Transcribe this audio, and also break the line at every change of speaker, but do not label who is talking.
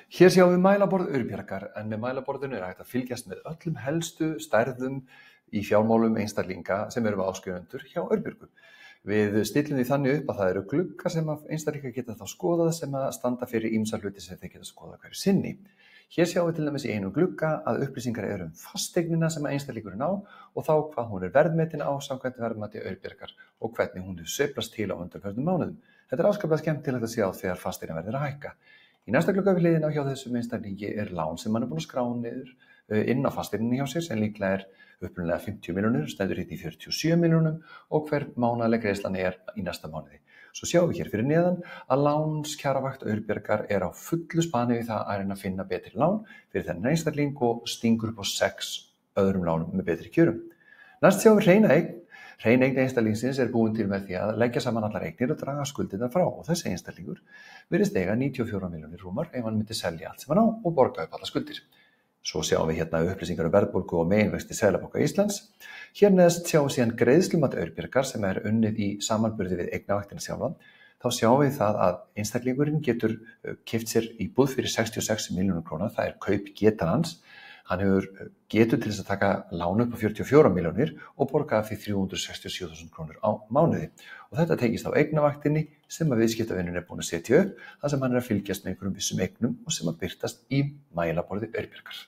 Hér sjáum við mælaborð Aurbjargar en með mælaborðinu hægt að fylgjast með öllum helstu stærðum í fjármálum einstaklinga sem eru áskrifendur hjá Aurbjörgu. Við stillum því þannig upp að það eru gluggar sem einstaklingar geta þá skoðað sem að standa fyrir ýmsa hluti sem þeir geta skoðað hverju sinni. Hér sjáum við til dæmis í einum glugga að upplýsingar eru fasteignina sem einstaklingurinn á og þá hvað hún er verðmetin á samkvæmt verðmati Aurbjargar og hvernig hún hefur sveiflast til á undanförnum mánuðum. Þetta er afskaplega skemmtilegt að sjá þegar fasteignaverð er að hækka. Í næsta glugga við hliðina hjá þessum einstaklingi er lán sem hann er búinn að skrá niður inn á fasteigninni hjá sér sem líklega er upprunalega 50 milljónir, stendur hitt í 47 milljónum og hver mánaðarleg greiðslan er í næsta mánuði. Svo sjáum við hér fyrir neðan að lánskjaravakt Aurbjargar er á fullu spani við það að reyna að finna betri lán fyrir þennan einstakling og stingur upp á 6 öðrum lánum með betri kjörum. Næst sjáum við hreina eign. Hrein eign einstaklingsins er búin til með því að leggja saman allar eignir og draga skuldirnar frá og þessi einstaklingur virðist eiga 94 milljónir rúmar ef hann myndi selja allt sem hann á og borga upp allar skuldir. Svo sjáum við hérna upplýsingar verðbólgu og meginvexti Seðlabanka Íslands. Hér neðst sjáum við síðan greiðslumat Aurbjargar sem er unnið í samanburði við eignavaktina sjálfa. Þá sjáum við það að einstaklingurinn getur keypt sér íbúð fyrir 66 milljónir króna, það er kaupgetan hans. Hann hefur getu til þess að taka lán upp á 44 milljónir og borga því 367.000 krónur á mánuði. Og þetta tekist á eignavaktinni sem að viðskiptavinurinn er búinn að setja upp, þar sem hann er að fylgjast með einhverjum vissum eignum og sem að birtast í mælaborði Aurbjargar.